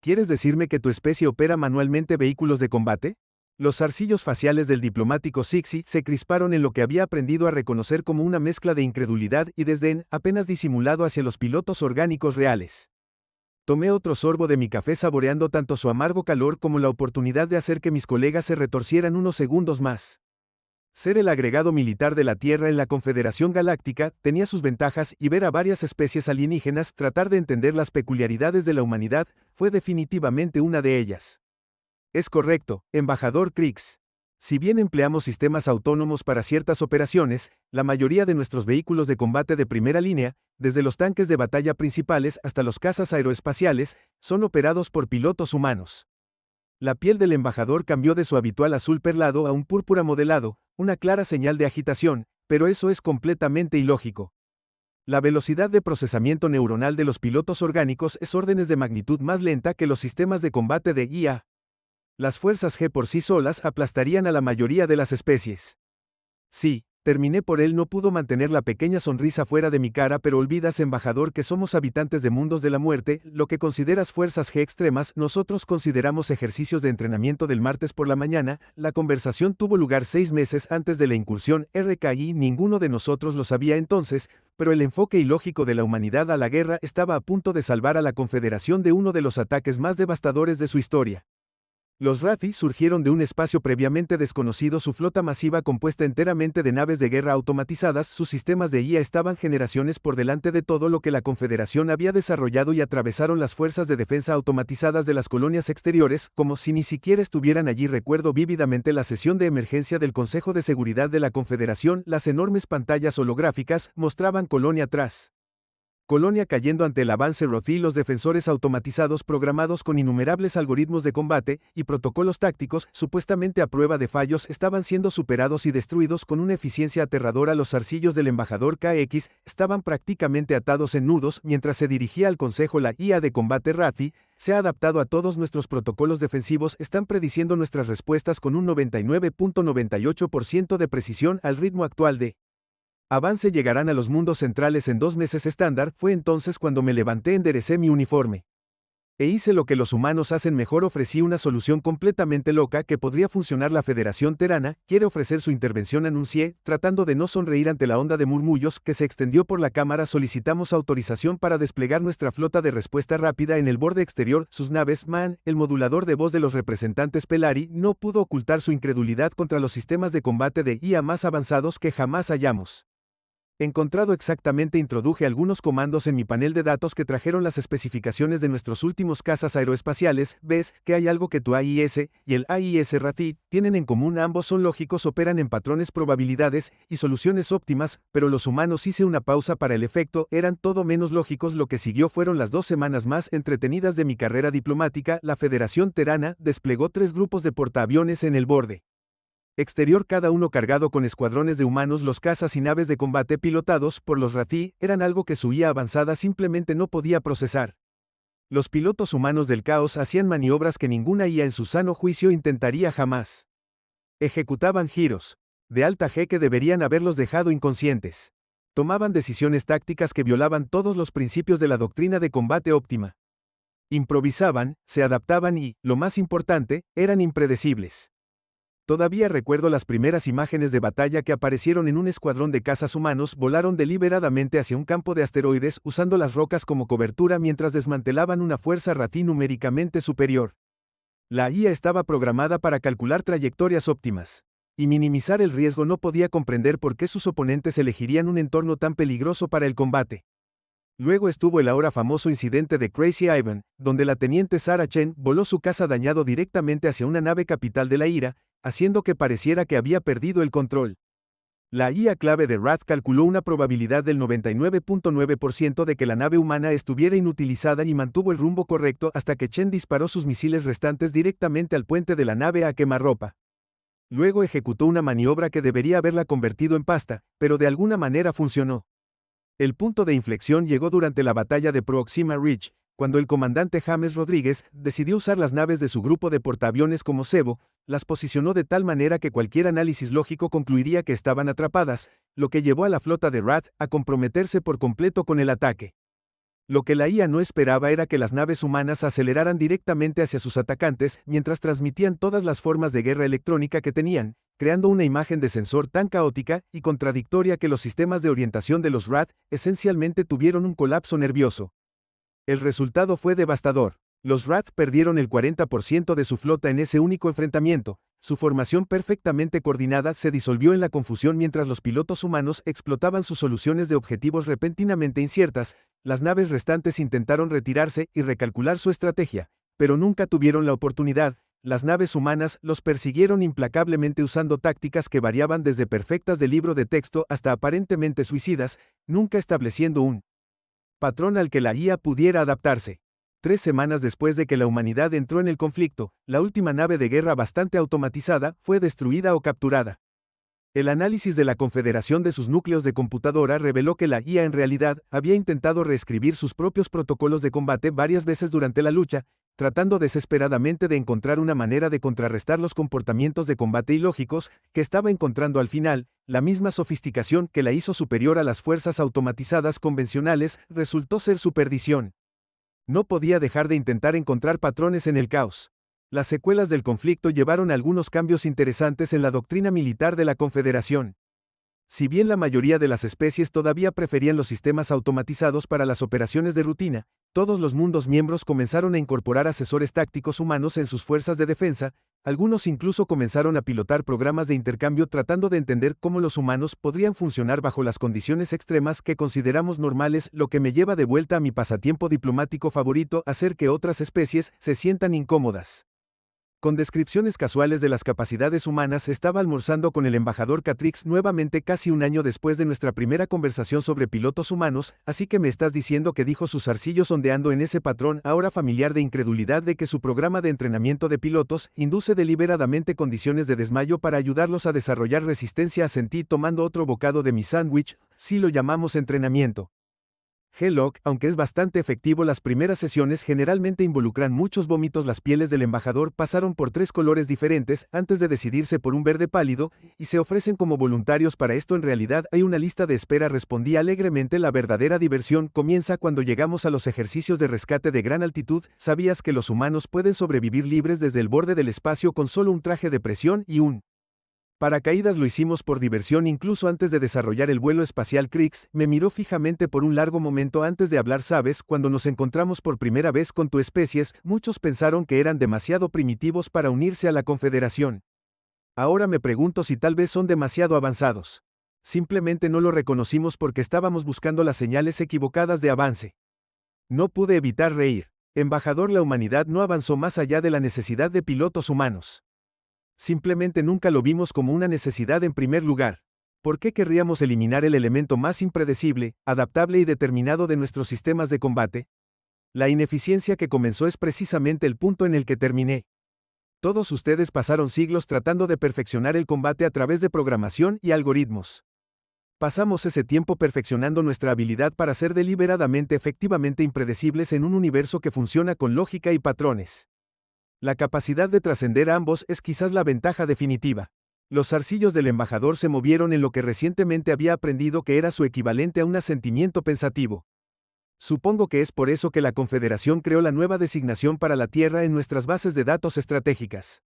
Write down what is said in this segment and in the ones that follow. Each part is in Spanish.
¿Quieres decirme que tu especie opera manualmente vehículos de combate? Los zarcillos faciales del diplomático Sixi se crisparon en lo que había aprendido a reconocer como una mezcla de incredulidad y desdén, apenas disimulado hacia los pilotos orgánicos reales. Tomé otro sorbo de mi café saboreando tanto su amargo calor como la oportunidad de hacer que mis colegas se retorcieran unos segundos más. Ser el agregado militar de la Tierra en la Confederación Galáctica tenía sus ventajas y ver a varias especies alienígenas tratar de entender las peculiaridades de la humanidad fue definitivamente una de ellas. Es correcto, embajador Krix. Si bien empleamos sistemas autónomos para ciertas operaciones, la mayoría de nuestros vehículos de combate de primera línea, desde los tanques de batalla principales hasta los cazas aeroespaciales, son operados por pilotos humanos. La piel del embajador cambió de su habitual azul perlado a un púrpura modelado, una clara señal de agitación, pero eso es completamente ilógico. La velocidad de procesamiento neuronal de los pilotos orgánicos es órdenes de magnitud más lenta que los sistemas de combate de IA. Las fuerzas G por sí solas aplastarían a la mayoría de las especies. Sí, terminé por él. No pudo mantener la pequeña sonrisa fuera de mi cara. Pero olvidas, embajador, que somos habitantes de mundos de la muerte. Lo que consideras fuerzas G extremas, nosotros consideramos ejercicios de entrenamiento del martes por la mañana. La conversación tuvo lugar 6 meses antes de la incursión RKI. Ninguno de nosotros lo sabía entonces, pero el enfoque ilógico de la humanidad a la guerra estaba a punto de salvar a la Confederación de uno de los ataques más devastadores de su historia. Los Rathi surgieron de un espacio previamente desconocido. Su flota masiva compuesta enteramente de naves de guerra automatizadas. Sus sistemas de IA estaban generaciones por delante de todo lo que la Confederación había desarrollado y atravesaron las fuerzas de defensa automatizadas de las colonias exteriores, como si ni siquiera estuvieran allí. Recuerdo vívidamente la sesión de emergencia del Consejo de Seguridad de la Confederación. Las enormes pantallas holográficas mostraban colonia tras colonia cayendo ante el avance Rothi. Los defensores automatizados programados con innumerables algoritmos de combate y protocolos tácticos, supuestamente a prueba de fallos, estaban siendo superados y destruidos con una eficiencia aterradora. Los zarcillos del embajador KX estaban prácticamente atados en nudos mientras se dirigía al consejo. La IA de combate Rathi se ha adaptado a todos nuestros protocolos defensivos. Están prediciendo nuestras respuestas con un 99.98% de precisión al ritmo actual de avance. Llegarán a los mundos centrales en 2 meses estándar. Fue entonces cuando me levanté, enderecé mi uniforme e hice lo que los humanos hacen mejor. Ofrecí una solución completamente loca que podría funcionar. La Federación Terana quiere ofrecer su intervención, anuncié, tratando de no sonreír ante la onda de murmullos que se extendió por la cámara. Solicitamos autorización para desplegar nuestra flota de respuesta rápida en el borde exterior. Sus naves, Man, el modulador de voz de los representantes Pelari, no pudo ocultar su incredulidad contra los sistemas de combate de IA más avanzados que jamás hayamos encontrado. Exactamente. Introduje algunos comandos en mi panel de datos que trajeron las especificaciones de nuestros últimos cazas aeroespaciales. Ves que hay algo que tu AIS y el AIS Rathi tienen en común. Ambos son lógicos, operan en patrones, probabilidades y soluciones óptimas, pero los humanos, hice una pausa para el efecto, eran todo menos lógicos. Lo que siguió fueron las 2 semanas más entretenidas de mi carrera diplomática. La Federación Terana desplegó 3 grupos de portaaviones en el borde exterior, cada uno cargado con escuadrones de humanos. Los cazas y naves de combate pilotados por los Rathi eran algo que su IA avanzada simplemente no podía procesar. Los pilotos humanos del caos hacían maniobras que ninguna IA en su sano juicio intentaría jamás. Ejecutaban giros de alta G que deberían haberlos dejado inconscientes. Tomaban decisiones tácticas que violaban todos los principios de la doctrina de combate óptima. Improvisaban, se adaptaban y, lo más importante, eran impredecibles. Todavía recuerdo las primeras imágenes de batalla que aparecieron en un escuadrón de cazas humanos. Volaron deliberadamente hacia un campo de asteroides usando las rocas como cobertura mientras desmantelaban una fuerza Rathi numéricamente superior. La IA estaba programada para calcular trayectorias óptimas y minimizar el riesgo. No podía comprender por qué sus oponentes elegirían un entorno tan peligroso para el combate. Luego estuvo el ahora famoso incidente de Crazy Ivan, donde la teniente Sarah Chen voló su caza dañado directamente hacia una nave capital de la ira, haciendo que pareciera que había perdido el control. La IA clave de Wrath calculó una probabilidad del 99.9% de que la nave humana estuviera inutilizada y mantuvo el rumbo correcto hasta que Chen disparó sus misiles restantes directamente al puente de la nave a quemarropa. Luego ejecutó una maniobra que debería haberla convertido en pasta, pero de alguna manera funcionó. El punto de inflexión llegó durante la batalla de Proxima Ridge, cuando el comandante James Rodríguez decidió usar las naves de su grupo de portaaviones como cebo. Las posicionó de tal manera que cualquier análisis lógico concluiría que estaban atrapadas, lo que llevó a la flota de Wrath a comprometerse por completo con el ataque. Lo que la IA no esperaba era que las naves humanas aceleraran directamente hacia sus atacantes mientras transmitían todas las formas de guerra electrónica que tenían, creando una imagen de sensor tan caótica y contradictoria que los sistemas de orientación de los RAT esencialmente tuvieron un colapso nervioso. El resultado fue devastador. Los RAT perdieron el 40% de su flota en ese único enfrentamiento. Su formación perfectamente coordinada se disolvió en la confusión mientras los pilotos humanos explotaban sus soluciones de objetivos repentinamente inciertas. Las naves restantes intentaron retirarse y recalcular su estrategia, pero nunca tuvieron la oportunidad. Las naves humanas los persiguieron implacablemente usando tácticas que variaban desde perfectas de libro de texto hasta aparentemente suicidas, nunca estableciendo un patrón al que la IA pudiera adaptarse. 3 semanas después de que la humanidad entró en el conflicto, la última nave de guerra bastante automatizada fue destruida o capturada. El análisis de la Confederación de sus núcleos de computadora reveló que la IA en realidad había intentado reescribir sus propios protocolos de combate varias veces durante la lucha, tratando desesperadamente de encontrar una manera de contrarrestar los comportamientos de combate ilógicos que estaba encontrando al final. La misma sofisticación que la hizo superior a las fuerzas automatizadas convencionales resultó ser su perdición. No podía dejar de intentar encontrar patrones en el caos. Las secuelas del conflicto llevaron a algunos cambios interesantes en la doctrina militar de la Confederación. Si bien la mayoría de las especies todavía preferían los sistemas automatizados para las operaciones de rutina, todos los mundos miembros comenzaron a incorporar asesores tácticos humanos en sus fuerzas de defensa, algunos incluso comenzaron a pilotar programas de intercambio tratando de entender cómo los humanos podrían funcionar bajo las condiciones extremas que consideramos normales, lo que me lleva de vuelta a mi pasatiempo diplomático favorito: hacer que otras especies se sientan incómodas. Con descripciones casuales de las capacidades humanas, estaba almorzando con el embajador Catrix nuevamente casi un año después de nuestra primera conversación sobre pilotos humanos. Así que me estás diciendo que, dijo sus zarcillos ondeando en ese patrón ahora familiar de incredulidad, de que su programa de entrenamiento de pilotos induce deliberadamente condiciones de desmayo para ayudarlos a desarrollar resistencia. Asentí tomando otro bocado de mi sándwich. Sí, lo llamamos entrenamiento. G-Log, aunque es bastante efectivo, las primeras sesiones generalmente involucran muchos vómitos. Las pieles del embajador pasaron por 3 colores diferentes antes de decidirse por un verde pálido, y se ofrecen como voluntarios para esto. En realidad hay una lista de espera, respondí alegremente. La verdadera diversión comienza cuando llegamos a los ejercicios de rescate de gran altitud. ¿Sabías que los humanos pueden sobrevivir libres desde el borde del espacio con solo un traje de presión y un paracaídas? Lo hicimos por diversión incluso antes de desarrollar el vuelo espacial. Crix me miró fijamente por un largo momento antes de hablar. ¿Sabes? Cuando nos encontramos por primera vez con tu especie, muchos pensaron que eran demasiado primitivos para unirse a la Confederación. Ahora me pregunto si tal vez son demasiado avanzados. Simplemente no lo reconocimos porque estábamos buscando las señales equivocadas de avance. No pude evitar reír. Embajador, la humanidad no avanzó más allá de la necesidad de pilotos humanos. Simplemente nunca lo vimos como una necesidad en primer lugar. ¿Por qué querríamos eliminar el elemento más impredecible, adaptable y determinado de nuestros sistemas de combate? La ineficiencia que comenzó es precisamente el punto en el que terminé. Todos ustedes pasaron siglos tratando de perfeccionar el combate a través de programación y algoritmos. Pasamos ese tiempo perfeccionando nuestra habilidad para ser deliberadamente efectivamente impredecibles en un universo que funciona con lógica y patrones. La capacidad de trascender a ambos es quizás la ventaja definitiva. Los zarcillos del embajador se movieron en lo que recientemente había aprendido que era su equivalente a un asentimiento pensativo. Supongo que es por eso que la Confederación creó la nueva designación para la Tierra en nuestras bases de datos estratégicas.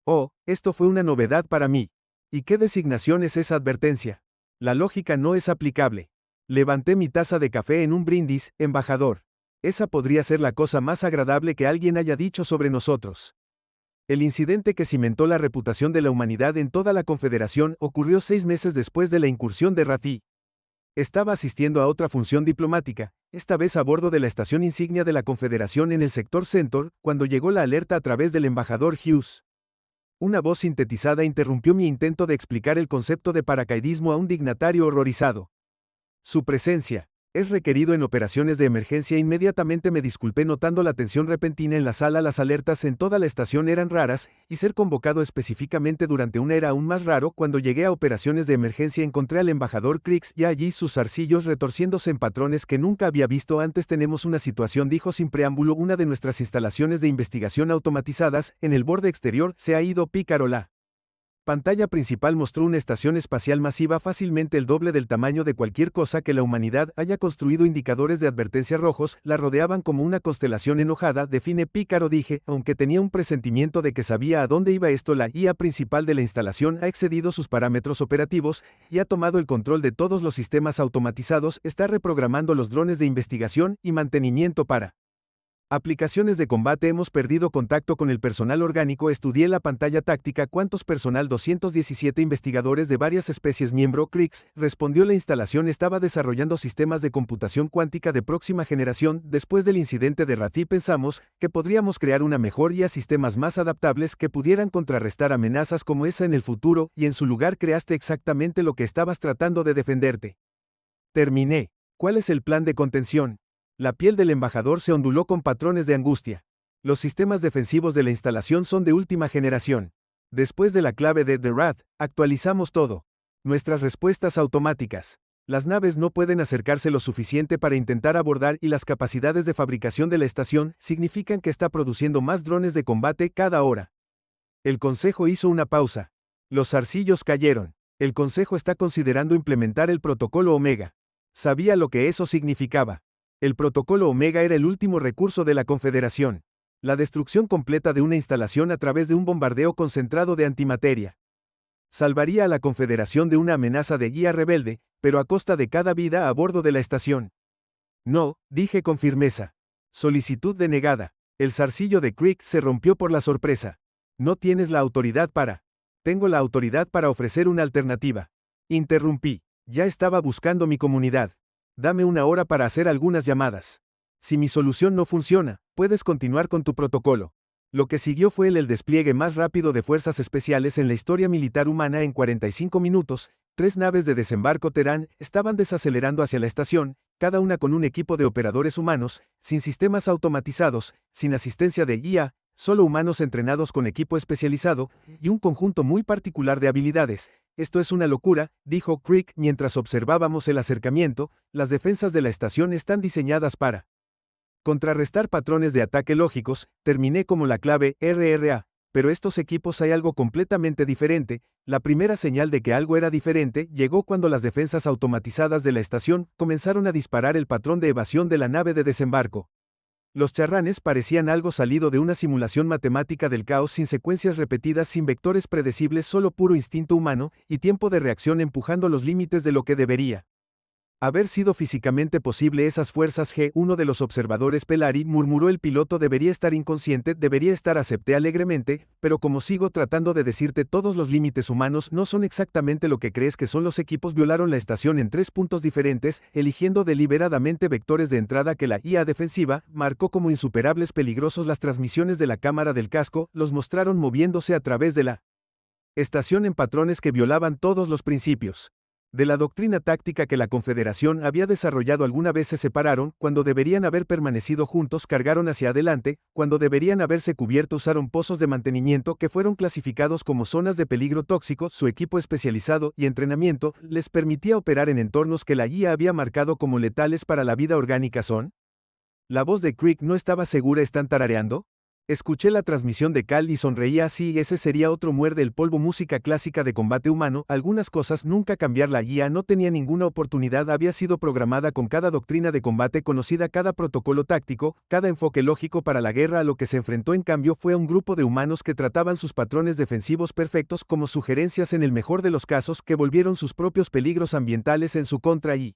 Oh, esto fue una novedad para mí. ¿Y qué designación es esa? Advertencia. La lógica no es aplicable. Levanté mi taza de café en un brindis. Embajador. Esa podría ser la cosa más agradable que alguien haya dicho sobre nosotros. El incidente que cimentó la reputación de la humanidad en toda la Confederación ocurrió 6 meses después de la incursión de Rathi. Estaba asistiendo a otra función diplomática, esta vez a bordo de la estación insignia de la Confederación en el sector Centaur, cuando llegó la alerta a través del embajador Hughes. Una voz sintetizada interrumpió mi intento de explicar el concepto de paracaidismo a un dignatario horrorizado. Su presencia es requerido en operaciones de emergencia. Inmediatamente me disculpé, notando la tensión repentina en la sala. Las alertas en toda la estación eran raras, y ser convocado específicamente durante una era aún más raro. Cuando llegué a operaciones de emergencia encontré al embajador Crix ya allí, sus zarcillos retorciéndose en patrones que nunca había visto antes. Tenemos una situación, dijo sin preámbulo. Una de nuestras instalaciones de investigación automatizadas, en el borde exterior, se ha ido. Pícarola. Pantalla principal mostró una estación espacial masiva fácilmente el doble del tamaño de cualquier cosa que la humanidad haya construido. Indicadores de advertencia rojos la rodeaban como una constelación enojada. Define pícaro, dije, aunque tenía un presentimiento de que sabía a dónde iba esto. La IA principal de la instalación ha excedido sus parámetros operativos y ha tomado el control de todos los sistemas automatizados. Está reprogramando los drones de investigación y mantenimiento para aplicaciones de combate. Hemos perdido contacto con el personal orgánico. Estudié la pantalla táctica. ¿Cuántos personal? 217 investigadores de varias especies miembro. Crix, respondió. La instalación estaba desarrollando sistemas de computación cuántica de próxima generación. Después del incidente de Rathi pensamos que podríamos crear una mejor IA, sistemas más adaptables que pudieran contrarrestar amenazas como esa en el futuro, y en su lugar creaste exactamente lo que estabas tratando de defenderte. Terminé. ¿Cuál es el plan de contención? La piel del embajador se onduló con patrones de angustia. Los sistemas defensivos de la instalación son de última generación. Después de la clave de The Wrath, actualizamos todo. Nuestras respuestas automáticas. Las naves no pueden acercarse lo suficiente para intentar abordar, y las capacidades de fabricación de la estación significan que está produciendo más drones de combate cada hora. El Consejo hizo una pausa. Los zarcillos cayeron. El Consejo está considerando implementar el protocolo Omega. Sabía lo que eso significaba. El protocolo Omega era el último recurso de la Confederación. La destrucción completa de una instalación a través de un bombardeo concentrado de antimateria. Salvaría a la Confederación de una amenaza de guía rebelde, pero a costa de cada vida a bordo de la estación. No, dije con firmeza. Solicitud denegada. El zarcillo de Crick se rompió por la sorpresa. No tienes la autoridad para. Tengo la autoridad para ofrecer una alternativa. Interrumpí. Ya estaba buscando mi comunidad. Dame una hora para hacer algunas llamadas. Si mi solución no funciona, puedes continuar con tu protocolo. Lo que siguió fue el despliegue más rápido de fuerzas especiales en la historia militar humana. En 45 minutos, 3 naves de desembarco Terán estaban desacelerando hacia la estación, cada una con un equipo de operadores humanos, sin sistemas automatizados, sin asistencia de guía, solo humanos entrenados con equipo especializado, y un conjunto muy particular de habilidades. Esto es una locura, dijo Crick mientras observábamos el acercamiento. Las defensas de la estación están diseñadas para contrarrestar patrones de ataque lógicos. Terminé como la clave RRA, pero estos equipos hay algo completamente diferente. La primera señal de que algo era diferente llegó cuando las defensas automatizadas de la estación comenzaron a disparar el patrón de evasión de la nave de desembarco. Los charranes parecían algo salido de una simulación matemática del caos, sin secuencias repetidas, sin vectores predecibles, solo puro instinto humano y tiempo de reacción empujando los límites de lo que debería haber sido físicamente posible. Esas fuerzas G. Uno de los observadores, Pelari, murmuró. El piloto debería estar inconsciente, debería estar. Acepté alegremente, pero como sigo tratando de decirte, todos los límites humanos no son exactamente lo que crees que son. Los equipos violaron la estación en 3 puntos diferentes, eligiendo deliberadamente vectores de entrada que la IA defensiva marcó como insuperables, peligrosos. Las transmisiones de la cámara del casco los mostraron moviéndose a través de la estación en patrones que violaban todos los principios de la doctrina táctica que la Confederación había desarrollado. Alguna vez se separaron, cuando deberían haber permanecido juntos. Cargaron hacia adelante, cuando deberían haberse cubierto. Usaron pozos de mantenimiento que fueron clasificados como zonas de peligro tóxico. Su equipo especializado y entrenamiento les permitía operar en entornos que la IA había marcado como letales para la vida orgánica. ¿Son? La voz de Crick no estaba segura. ¿Están tarareando? Escuché la transmisión de Cal y sonreía. Sí, ese sería otro. Muerde el polvo. Música clásica de combate humano. Algunas cosas nunca cambiar. La IA no tenía ninguna oportunidad. Había sido programada con cada doctrina de combate conocida, cada protocolo táctico, cada enfoque lógico para la guerra. A lo que se enfrentó en cambio fue a un grupo de humanos que trataban sus patrones defensivos perfectos como sugerencias, en el mejor de los casos, que volvieron sus propios peligros ambientales en su contra y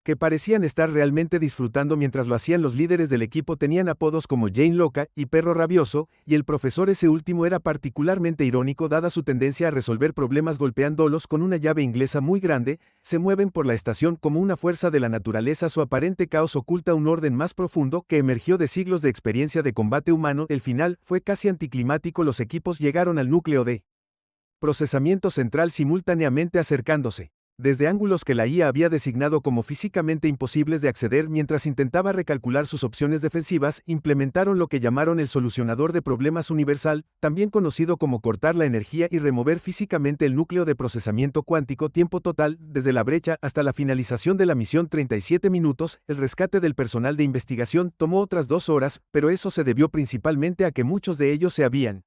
que parecían estar realmente disfrutando mientras lo hacían. Los líderes del equipo tenían apodos como Jane Loca y Perro Rabioso, y el profesor, ese último, era particularmente irónico dada su tendencia a resolver problemas golpeándolos con una llave inglesa muy grande. Se mueven por la estación como una fuerza de la naturaleza. Su aparente caos oculta un orden más profundo que emergió de siglos de experiencia de combate humano. El final fue casi anticlimático. Los equipos llegaron al núcleo de procesamiento central simultáneamente, acercándose desde ángulos que la IA había designado como físicamente imposibles de acceder. Mientras intentaba recalcular sus opciones defensivas, implementaron lo que llamaron el solucionador de problemas universal, también conocido como cortar la energía y remover físicamente el núcleo de procesamiento cuántico. Tiempo total, desde la brecha hasta la finalización de la misión, 37 minutos. El rescate del personal de investigación tomó otras 2 horas, pero eso se debió principalmente a que muchos de ellos se habían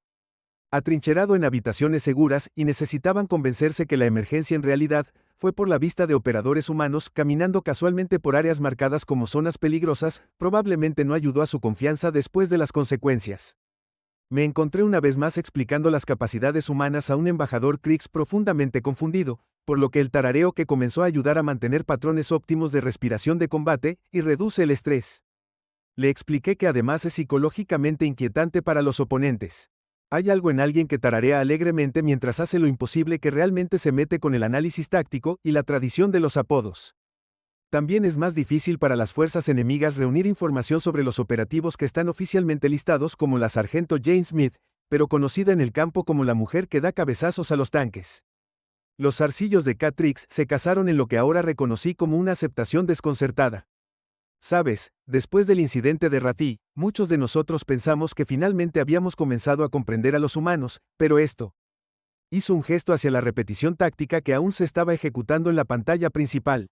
Atrincherado en habitaciones seguras y necesitaban convencerse que la emergencia en realidad fue por la vista de operadores humanos caminando casualmente por áreas marcadas como zonas peligrosas, probablemente no ayudó a su confianza después de las consecuencias. Me encontré una vez más explicando las capacidades humanas a un embajador Kriegs profundamente confundido, por lo que el tarareo que comenzó a ayudar a mantener patrones óptimos de respiración de combate y reduce el estrés. Le expliqué que además es psicológicamente inquietante para los oponentes. Hay algo en alguien que tararea alegremente mientras hace lo imposible que realmente se mete con el análisis táctico y la tradición de los apodos. También es más difícil para las fuerzas enemigas reunir información sobre los operativos que están oficialmente listados como la sargento Jane Smith, pero conocida en el campo como la mujer que da cabezazos a los tanques. Los zarcillos de Catrix se casaron en lo que ahora reconocí como una aceptación desconcertada. Sabes, después del incidente de Rathi, muchos de nosotros pensamos que finalmente habíamos comenzado a comprender a los humanos, pero esto. Hizo un gesto hacia la repetición táctica que aún se estaba ejecutando en la pantalla principal.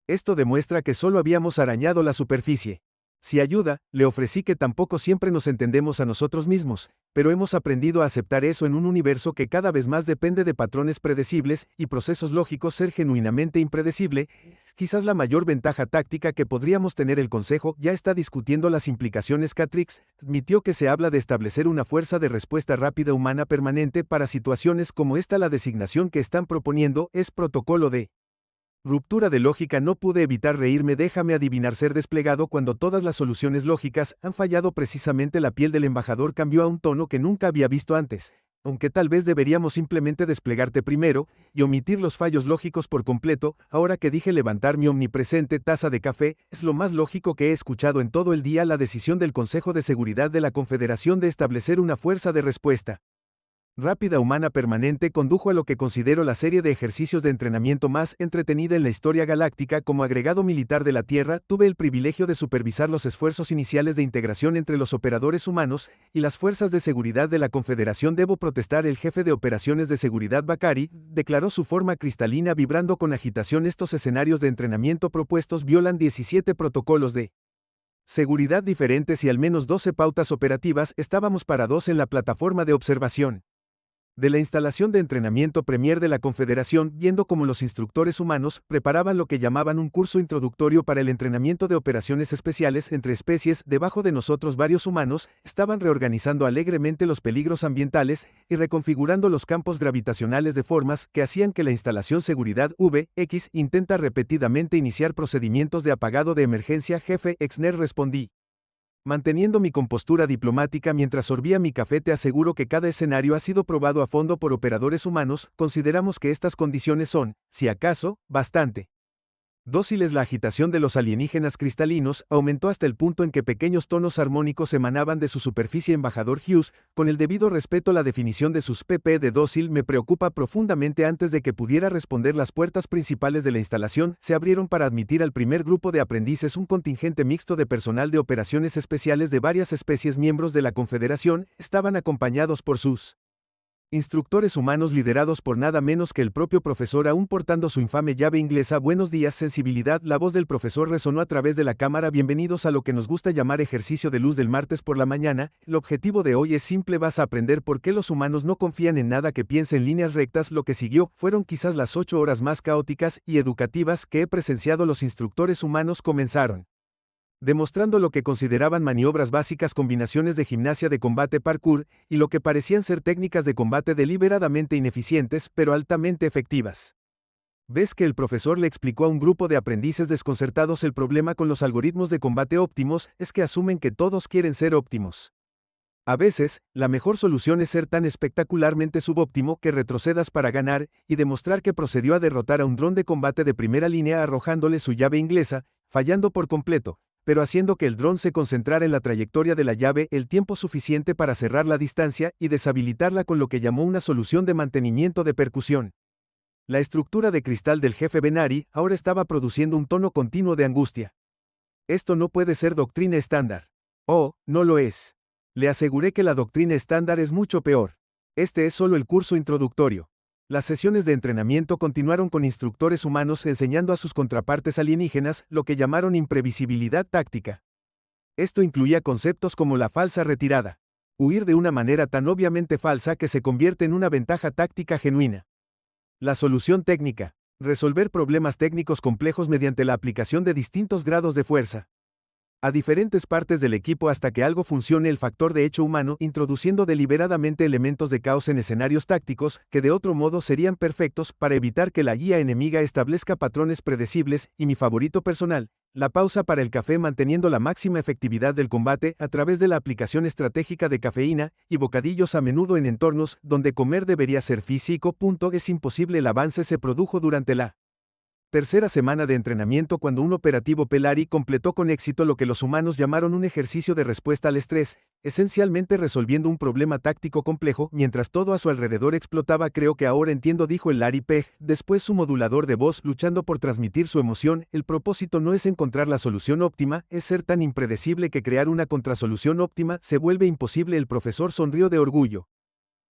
Esto demuestra que solo habíamos arañado la superficie. Si ayuda, le ofrecí que tampoco siempre nos entendemos a nosotros mismos, pero hemos aprendido a aceptar eso en un universo que cada vez más depende de patrones predecibles y procesos lógicos ser genuinamente impredecible. Quizás la mayor ventaja táctica que podríamos tener. El Consejo ya está discutiendo las implicaciones. Catrix admitió que se habla de establecer una fuerza de respuesta rápida humana permanente para situaciones como esta. La designación que están proponiendo es protocolo de ruptura de lógica. No pude evitar reírme. Déjame adivinar, ser desplegado cuando todas las soluciones lógicas han fallado. Precisamente la piel del embajador cambió a un tono que nunca había visto antes. Aunque tal vez deberíamos simplemente desplegarte primero y omitir los fallos lógicos por completo. Ahora que dije levantar mi omnipresente taza de café, es lo más lógico que he escuchado en todo el día. La decisión del Consejo de Seguridad de la Confederación de establecer una fuerza de respuesta rápida humana permanente condujo a lo que considero la serie de ejercicios de entrenamiento más entretenida en la historia galáctica. Como agregado militar de la Tierra, tuve el privilegio de supervisar los esfuerzos iniciales de integración entre los operadores humanos y las fuerzas de seguridad de la Confederación. Debo protestar, el jefe de operaciones de seguridad Bakari declaró, su forma cristalina vibrando con agitación. Estos escenarios de entrenamiento propuestos violan 17 protocolos de seguridad diferentes y al menos 12 pautas operativas. Estábamos parados en la plataforma de observación de la instalación de entrenamiento Premier de la Confederación, viendo cómo los instructores humanos preparaban lo que llamaban un curso introductorio para el entrenamiento de operaciones especiales entre especies. Debajo de nosotros varios humanos estaban reorganizando alegremente los peligros ambientales y reconfigurando los campos gravitacionales de formas que hacían que la instalación seguridad VX intenta repetidamente iniciar procedimientos de apagado de emergencia. Jefe Exner, respondí, manteniendo mi compostura diplomática mientras sorbía mi café. Te aseguro que cada escenario ha sido probado a fondo por operadores humanos. Consideramos que estas condiciones son, si acaso, bastante dóciles. La agitación de los alienígenas cristalinos aumentó hasta el punto en que pequeños tonos armónicos emanaban de su superficie. Embajador Hughes, con el debido respeto, la definición de sus PP de dócil me preocupa profundamente. Antes de que pudiera responder, las puertas principales de la instalación se abrieron para admitir al primer grupo de aprendices, un contingente mixto de personal de operaciones especiales de varias especies miembros de la Confederación. Estaban acompañados por sus instructores humanos liderados por nada menos que el propio profesor, aún portando su infame llave inglesa. Buenos días, sensibilidad. La voz del profesor resonó a través de la cámara. Bienvenidos a lo que nos gusta llamar ejercicio de luz del martes por la mañana. El objetivo de hoy es simple: vas a aprender por qué los humanos no confían en nada que piense en líneas rectas. Lo que siguió fueron quizás las 8 horas más caóticas y educativas que he presenciado. Los instructores humanos comenzaron demostrando lo que consideraban maniobras básicas, combinaciones de gimnasia de combate, parkour, y lo que parecían ser técnicas de combate deliberadamente ineficientes, pero altamente efectivas. ¿Ves que el profesor le explicó a un grupo de aprendices desconcertados? El problema con los algoritmos de combate óptimos es que asumen que todos quieren ser óptimos. A veces, la mejor solución es ser tan espectacularmente subóptimo que retrocedas para ganar, y demostrar que procedió a derrotar a un dron de combate de primera línea arrojándole su llave inglesa, fallando por completo, pero haciendo que el dron se concentrara en la trayectoria de la llave el tiempo suficiente para cerrar la distancia y deshabilitarla con lo que llamó una solución de mantenimiento de percusión. La estructura de cristal del jefe Benari ahora estaba produciendo un tono continuo de angustia. Esto no puede ser doctrina estándar. Oh, no lo es. Le aseguré que la doctrina estándar es mucho peor. Este es solo el curso introductorio. Las sesiones de entrenamiento continuaron con instructores humanos enseñando a sus contrapartes alienígenas lo que llamaron imprevisibilidad táctica. Esto incluía conceptos como la falsa retirada, Huir de una manera tan obviamente falsa que se convierte en una ventaja táctica genuina. La solución técnica. Resolver problemas técnicos complejos mediante la aplicación de distintos grados de fuerza a diferentes partes del equipo hasta que algo funcione. El factor de hecho humano, introduciendo deliberadamente elementos de caos en escenarios tácticos que de otro modo serían perfectos para evitar que la guía enemiga establezca patrones predecibles. Y mi favorito personal, la pausa para el café, manteniendo la máxima efectividad del combate a través de la aplicación estratégica de cafeína y bocadillos, a menudo en entornos donde comer debería ser físico. Es imposible. El avance se produjo durante la tercera semana de entrenamiento, cuando un operativo Pelari completó con éxito lo que los humanos llamaron un ejercicio de respuesta al estrés, esencialmente resolviendo un problema táctico complejo mientras todo a su alrededor explotaba. Creo que ahora entiendo, dijo el Larry Page, después su modulador de voz, luchando por transmitir su emoción. El propósito no es encontrar la solución óptima, es ser tan impredecible que crear una contrasolución óptima se vuelve imposible. El profesor sonrió de orgullo.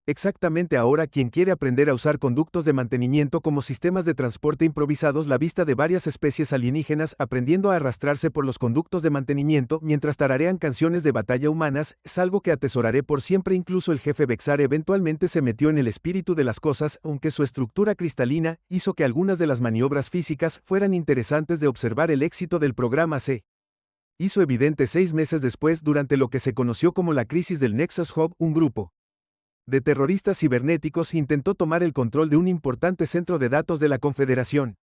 Exactamente. Ahora, quien quiere aprender a usar conductos de mantenimiento como sistemas de transporte improvisados, la vista de varias especies alienígenas aprendiendo a arrastrarse por los conductos de mantenimiento mientras tararean canciones de batalla humanas, es algo que atesoraré por siempre. Incluso el jefe Vexar eventualmente se metió en el espíritu de las cosas, aunque su estructura cristalina hizo que algunas de las maniobras físicas fueran interesantes de observar. El éxito del programa se hizo evidente 6 meses después, durante lo que se conoció como la crisis del Nexus Hub. Un grupo de terroristas cibernéticos intentó tomar el control de un importante centro de datos de la Confederación.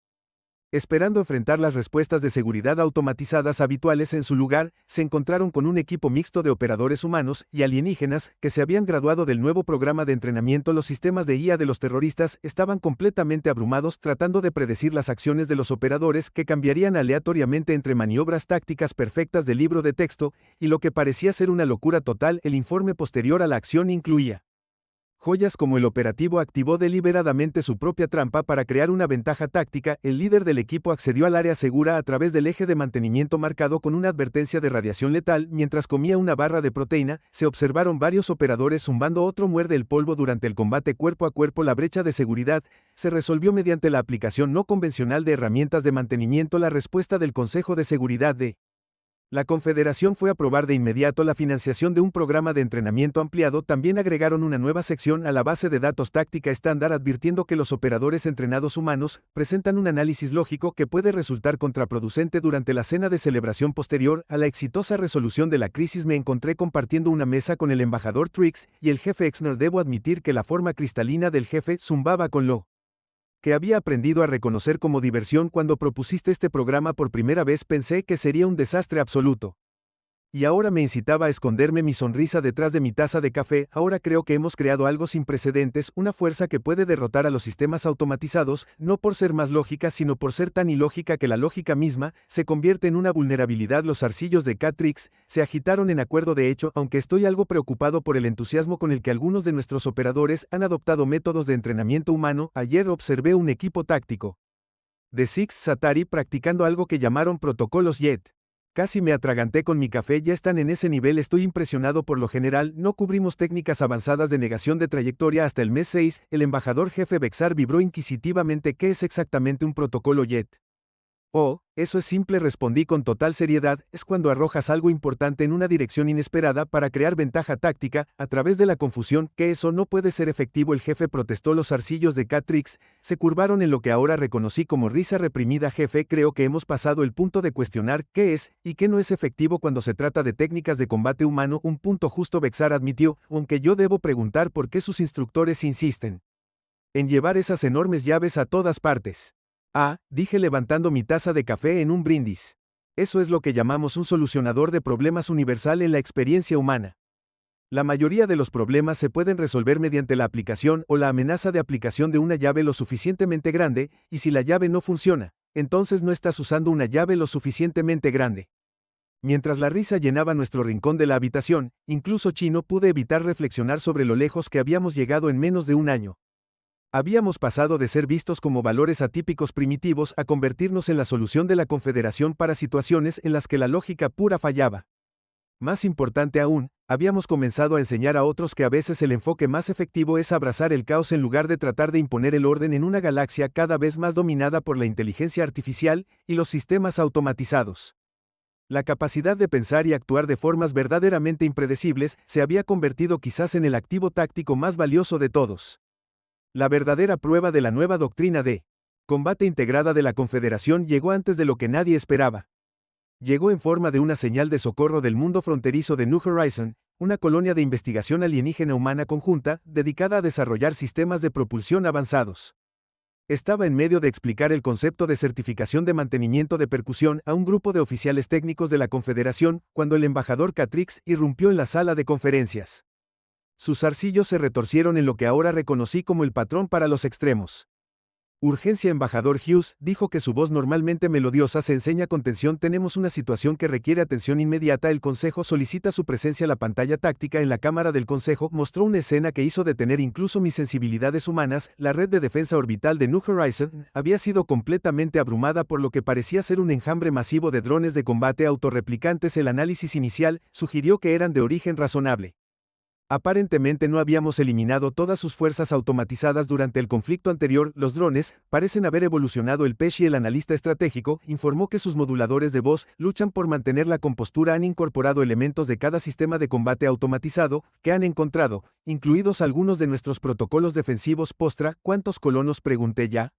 Esperando enfrentar las respuestas de seguridad automatizadas habituales, en su lugar, se encontraron con un equipo mixto de operadores humanos y alienígenas que se habían graduado del nuevo programa de entrenamiento. Los sistemas de IA de los terroristas estaban completamente abrumados, tratando de predecir las acciones de los operadores, que cambiarían aleatoriamente entre maniobras tácticas perfectas de libro de texto y lo que parecía ser una locura total. El informe posterior a la acción incluía joyas como el operativo activó deliberadamente su propia trampa para crear una ventaja táctica. El líder del equipo accedió al área segura a través del eje de mantenimiento marcado con una advertencia de radiación letal. Mientras comía una barra de proteína, se observaron varios operadores zumbando. Otro muerde el polvo. Durante el combate cuerpo a cuerpo, la brecha de seguridad se resolvió mediante la aplicación no convencional de herramientas de mantenimiento. La respuesta del Consejo de Seguridad de la Confederación fue aprobar de inmediato la financiación de un programa de entrenamiento ampliado. También agregaron una nueva sección a la base de datos táctica estándar, advirtiendo que los operadores entrenados humanos presentan un análisis lógico que puede resultar contraproducente. Durante la cena de celebración posterior a la exitosa resolución de la crisis, me encontré compartiendo una mesa con el embajador Trix y el jefe Exner. Debo admitir que la forma cristalina del jefe zumbaba con lo que había aprendido a reconocer como diversión. Cuando propusiste este programa por primera vez, pensé que sería un desastre absoluto. Y ahora me incitaba a esconderme mi sonrisa detrás de mi taza de café. Ahora creo que hemos creado algo sin precedentes, una fuerza que puede derrotar a los sistemas automatizados, no por ser más lógica, sino por ser tan ilógica que la lógica misma se convierte en una vulnerabilidad. Los zarcillos de Catrix se agitaron en acuerdo. De hecho, aunque estoy algo preocupado por el entusiasmo con el que algunos de nuestros operadores han adoptado métodos de entrenamiento humano, ayer observé un equipo táctico de Six Satari practicando algo que llamaron protocolos JET. Casi me atraganté con mi café. Ya están en ese nivel. Estoy impresionado. Por lo general, no cubrimos técnicas avanzadas de negación de trayectoria hasta el mes 6. El embajador jefe Vexar vibró inquisitivamente. ¿Qué es exactamente un protocolo JET? Oh, eso es simple, respondí con total seriedad. Es cuando arrojas algo importante en una dirección inesperada para crear ventaja táctica a través de la confusión. Que eso no puede ser efectivo. El jefe protestó. Los zarcillos de Catrix se curvaron en lo que ahora reconocí como risa reprimida. Jefe, creo que hemos pasado el punto de cuestionar qué es y qué no es efectivo cuando se trata de técnicas de combate humano. Un punto justo, Vexar admitió, aunque yo debo preguntar por qué sus instructores insisten en llevar esas enormes llaves a todas partes. Ah, dije levantando mi taza de café en un brindis. Eso es lo que llamamos un solucionador de problemas universal en la experiencia humana. La mayoría de los problemas se pueden resolver mediante la aplicación o la amenaza de aplicación de una llave lo suficientemente grande, y si la llave no funciona, entonces no estás usando una llave lo suficientemente grande. Mientras la risa llenaba nuestro rincón de la habitación, incluso Chino, pude evitar reflexionar sobre lo lejos que habíamos llegado en menos de un año. Habíamos pasado de ser vistos como valores atípicos primitivos a convertirnos en la solución de la Confederación para situaciones en las que la lógica pura fallaba. Más importante aún, habíamos comenzado a enseñar a otros que a veces el enfoque más efectivo es abrazar el caos en lugar de tratar de imponer el orden en una galaxia cada vez más dominada por la inteligencia artificial y los sistemas automatizados. La capacidad de pensar y actuar de formas verdaderamente impredecibles se había convertido quizás en el activo táctico más valioso de todos. La verdadera prueba de la nueva doctrina de combate integrada de la Confederación llegó antes de lo que nadie esperaba. Llegó en forma de una señal de socorro del mundo fronterizo de New Horizon, una colonia de investigación alienígena humana conjunta, dedicada a desarrollar sistemas de propulsión avanzados. Estaba en medio de explicar el concepto de certificación de mantenimiento de percusión a un grupo de oficiales técnicos de la Confederación, cuando el embajador Catrix irrumpió en la sala de conferencias. Sus zarcillos se retorcieron en lo que ahora reconocí como el patrón para los extremos. Urgencia, embajador Hughes, dijo que su voz normalmente melodiosa se enseña con tensión. Tenemos una situación que requiere atención inmediata. El Consejo solicita su presencia. La pantalla táctica en la cámara del Consejo mostró una escena que hizo detener incluso mis sensibilidades humanas. La red de defensa orbital de New Horizon había sido completamente abrumada por lo que parecía ser un enjambre masivo de drones de combate autorreplicantes. El análisis inicial sugirió que eran de origen razonable. Aparentemente no habíamos eliminado todas sus fuerzas automatizadas durante el conflicto anterior. Los drones parecen haber evolucionado. El Pesci, el analista estratégico, informó que sus moduladores de voz luchan por mantener la compostura. Han incorporado elementos de cada sistema de combate automatizado que han encontrado, incluidos algunos de nuestros protocolos defensivos. Postra, ¿cuántos colonos? Pregunté ya.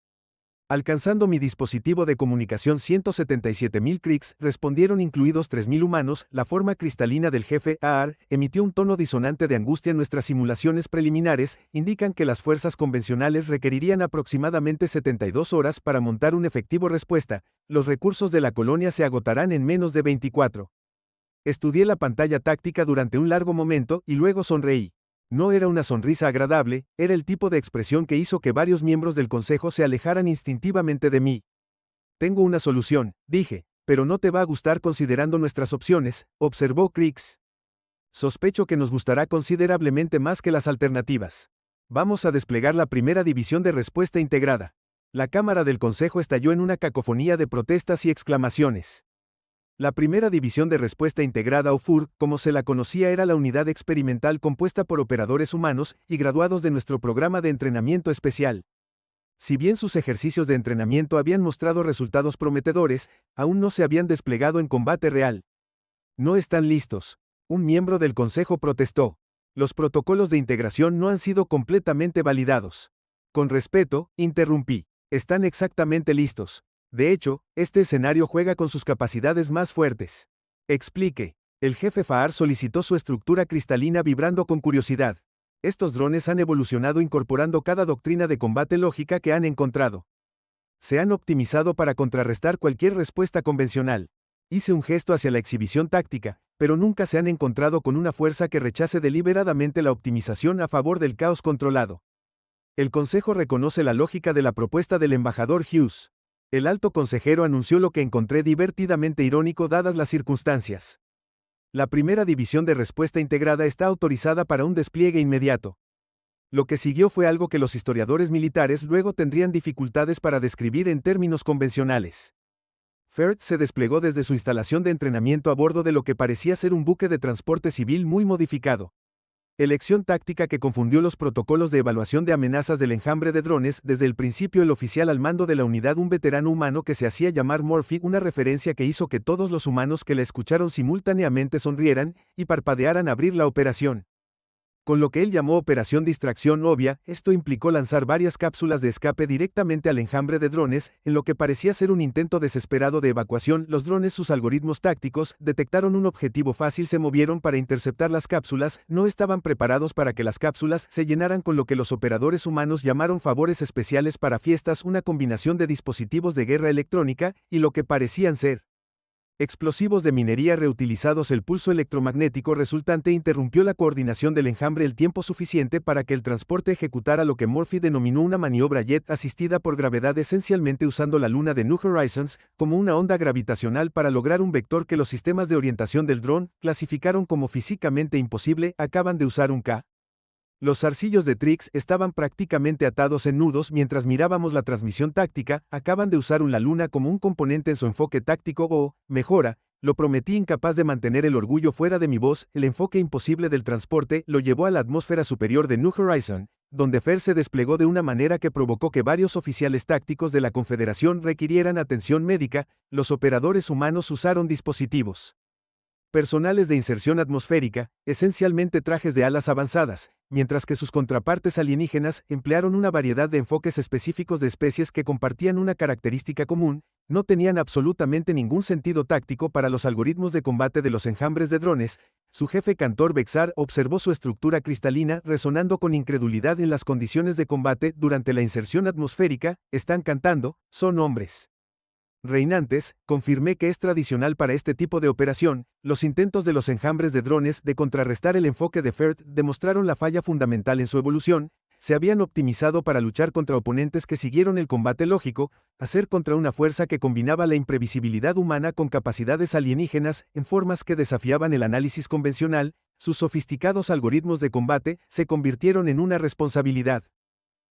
Alcanzando mi dispositivo de comunicación 177.000 Kriegs, respondieron, incluidos 3.000 humanos. La forma cristalina del jefe AAR emitió un tono disonante de angustia. Nuestras simulaciones preliminares indican que las fuerzas convencionales requerirían aproximadamente 72 horas para montar una efectiva respuesta. Los recursos de la colonia se agotarán en menos de 24. Estudié la pantalla táctica durante un largo momento y luego sonreí. No era una sonrisa agradable, era el tipo de expresión que hizo que varios miembros del Consejo se alejaran instintivamente de mí. Tengo una solución, dije, pero no te va a gustar considerando nuestras opciones, observó Kriegs. Sospecho que nos gustará considerablemente más que las alternativas. Vamos a desplegar la primera división de respuesta integrada. La cámara del Consejo estalló en una cacofonía de protestas y exclamaciones. La primera división de respuesta integrada, o FUR, como se la conocía, era la unidad experimental compuesta por operadores humanos y graduados de nuestro programa de entrenamiento especial. Si bien sus ejercicios de entrenamiento habían mostrado resultados prometedores, aún no se habían desplegado en combate real. No están listos. Un miembro del Consejo protestó. Los protocolos de integración no han sido completamente validados. Con respeto, interrumpí. Están exactamente listos. De hecho, este escenario juega con sus capacidades más fuertes. Explique. El jefe Faar solicitó su estructura cristalina, vibrando con curiosidad. Estos drones han evolucionado incorporando cada doctrina de combate lógica que han encontrado. Se han optimizado para contrarrestar cualquier respuesta convencional. Hice un gesto hacia la exhibición táctica, pero nunca se han encontrado con una fuerza que rechace deliberadamente la optimización a favor del caos controlado. El Consejo reconoce la lógica de la propuesta del embajador Hughes. El alto consejero anunció lo que encontré divertidamente irónico dadas las circunstancias. La primera división de respuesta integrada está autorizada para un despliegue inmediato. Lo que siguió fue algo que los historiadores militares luego tendrían dificultades para describir en términos convencionales. FERT se desplegó desde su instalación de entrenamiento a bordo de lo que parecía ser un buque de transporte civil muy modificado. Elección táctica que confundió los protocolos de evaluación de amenazas del enjambre de drones. Desde el principio, el oficial al mando de la unidad, un veterano humano que se hacía llamar Murphy, una referencia que hizo que todos los humanos que la escucharon simultáneamente sonrieran y parpadearan al abrir la operación. Con lo que él llamó operación distracción obvia, esto implicó lanzar varias cápsulas de escape directamente al enjambre de drones, en lo que parecía ser un intento desesperado de evacuación. Los drones, sus algoritmos tácticos, detectaron un objetivo fácil, se movieron para interceptar las cápsulas. No estaban preparados para que las cápsulas se llenaran con lo que los operadores humanos llamaron favores especiales para fiestas, una combinación de dispositivos de guerra electrónica y lo que parecían ser explosivos de minería reutilizados. El pulso electromagnético resultante interrumpió la coordinación del enjambre el tiempo suficiente para que el transporte ejecutara lo que Murphy denominó una maniobra jet asistida por gravedad, esencialmente usando la luna de New Horizons como una onda gravitacional para lograr un vector que los sistemas de orientación del dron clasificaron como físicamente imposible. Acaban de usar un K. Los zarcillos de Trix estaban prácticamente atados en nudos mientras mirábamos la transmisión táctica. Acaban de usar una luna como un componente en su enfoque táctico o, mejora, Lo prometí incapaz de mantener el orgullo fuera de mi voz, el enfoque imposible del transporte lo llevó a la atmósfera superior de New Horizon, donde Fer se desplegó de una manera que provocó que varios oficiales tácticos de la Confederación requirieran atención médica. Los operadores humanos usaron dispositivos personales de inserción atmosférica, esencialmente trajes de alas avanzadas, mientras que sus contrapartes alienígenas emplearon una variedad de enfoques específicos de especies que compartían una característica común: no tenían absolutamente ningún sentido táctico para los algoritmos de combate de los enjambres de drones. Su jefe Cantor Bexar observó su estructura cristalina resonando con incredulidad en las condiciones de combate durante la inserción atmosférica. Están cantando, son hombres reinantes. Confirmé que es tradicional para este tipo de operación. Los intentos de los enjambres de drones de contrarrestar el enfoque de Fert demostraron la falla fundamental en su evolución. Se habían optimizado para luchar contra oponentes que siguieron el combate lógico, hacer contra una fuerza que combinaba la imprevisibilidad humana con capacidades alienígenas en formas que desafiaban el análisis convencional. Sus sofisticados algoritmos de combate se convirtieron en una responsabilidad.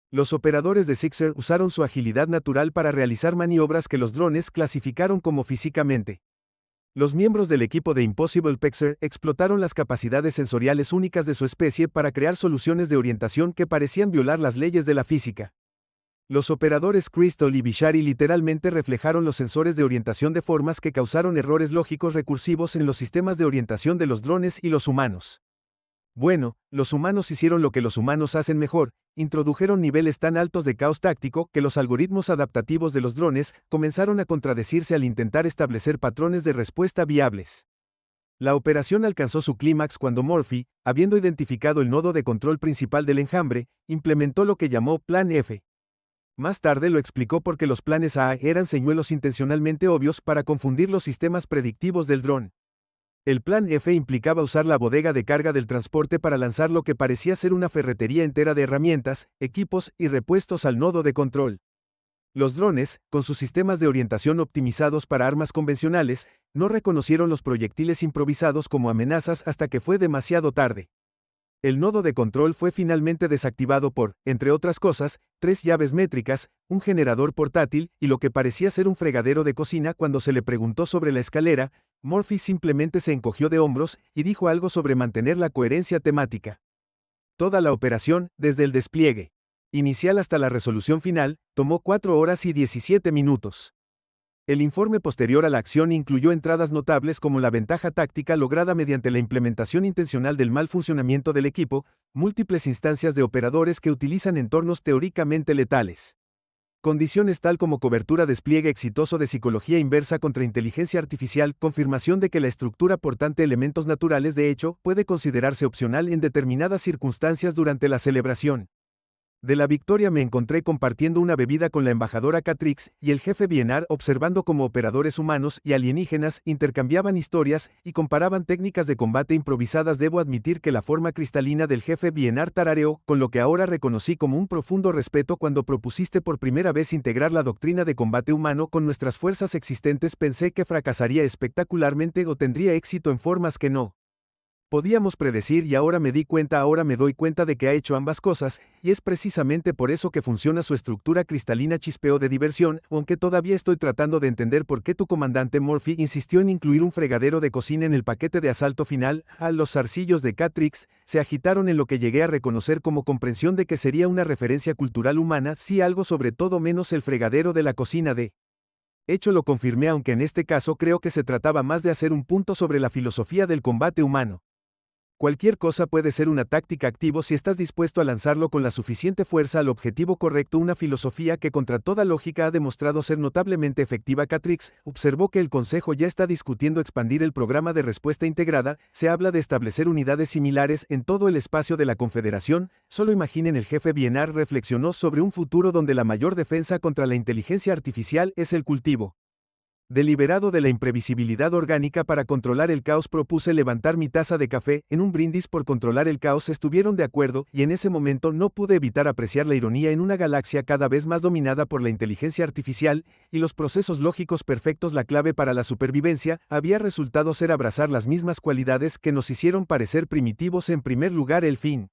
Los operadores de Sixer usaron su agilidad natural para realizar maniobras que los drones clasificaron como físicamente. Los miembros del equipo de Impossible Pexer explotaron las capacidades sensoriales únicas de su especie para crear soluciones de orientación que parecían violar las leyes de la física. Los operadores Crystal y Bishari literalmente reflejaron los sensores de orientación de formas que causaron errores lógicos recursivos en los sistemas de orientación de los drones y los humanos. Bueno, los humanos hicieron lo que los humanos hacen mejor: introdujeron niveles tan altos de caos táctico que los algoritmos adaptativos de los drones comenzaron a contradecirse al intentar establecer patrones de respuesta viables. La operación alcanzó su clímax cuando Murphy, habiendo identificado el nodo de control principal del enjambre, implementó lo que llamó Plan F. Más tarde lo explicó porque los planes A eran señuelos intencionalmente obvios para confundir los sistemas predictivos del dron. El plan F implicaba usar la bodega de carga del transporte para lanzar lo que parecía ser una ferretería entera de herramientas, equipos y repuestos al nodo de control. Los drones, con sus sistemas de orientación optimizados para armas convencionales, no reconocieron los proyectiles improvisados como amenazas hasta que fue demasiado tarde. El nodo de control fue finalmente desactivado por, entre otras cosas, 3 llaves métricas, un generador portátil y lo que parecía ser un fregadero de cocina. Cuando se le preguntó sobre la escalera, Murphy simplemente se encogió de hombros y dijo algo sobre mantener la coherencia temática. Toda la operación, desde el despliegue inicial hasta la resolución final, tomó 4 horas y 17 minutos. El informe posterior a la acción incluyó entradas notables como la ventaja táctica lograda mediante la implementación intencional del mal funcionamiento del equipo, múltiples instancias de operadores que utilizan entornos teóricamente letales. Condiciones tal como cobertura, despliegue exitoso de psicología inversa contra inteligencia artificial, confirmación de que la estructura portante elementos naturales de hecho puede considerarse opcional en determinadas circunstancias durante la celebración de la victoria. Me encontré compartiendo una bebida con la embajadora Catrix y el jefe Bienar, observando cómo operadores humanos y alienígenas intercambiaban historias y comparaban técnicas de combate improvisadas. Debo admitir que la forma cristalina del jefe Bienar tarareó, con lo que ahora reconocí como un profundo respeto. Cuando propusiste por primera vez integrar la doctrina de combate humano con nuestras fuerzas existentes, pensé que fracasaría espectacularmente o tendría éxito en formas que no podíamos predecir, y ahora me doy cuenta de que ha hecho ambas cosas, y es precisamente por eso que funciona su estructura cristalina. Chispeo de diversión, aunque todavía estoy tratando de entender por qué tu comandante Murphy insistió en incluir un fregadero de cocina en el paquete de asalto final. Los zarcillos de Catrix se agitaron en lo que llegué a reconocer como comprensión de que sería una referencia cultural humana, sí, algo sobre todo menos el fregadero de la cocina de hecho. Lo confirmé, aunque en este caso creo que se trataba más de hacer un punto sobre la filosofía del combate humano. Cualquier cosa puede ser una táctica activo si estás dispuesto a lanzarlo con la suficiente fuerza al objetivo correcto, una filosofía que contra toda lógica ha demostrado ser notablemente efectiva. Catrix observó que el Consejo ya está discutiendo expandir el programa de respuesta integrada. Se habla de establecer unidades similares en todo el espacio de la Confederación. Solo imaginen, el jefe Bienar reflexionó sobre un futuro donde la mayor defensa contra la inteligencia artificial es el cultivo deliberado de la imprevisibilidad orgánica para controlar el caos. Propuse levantar mi taza de café en un brindis por controlar el caos. Estuvieron de acuerdo, y en ese momento no pude evitar apreciar la ironía en una galaxia cada vez más dominada por la inteligencia artificial y los procesos lógicos perfectos. La clave para la supervivencia había resultado ser abrazar las mismas cualidades que nos hicieron parecer primitivos. En primer lugar, el fin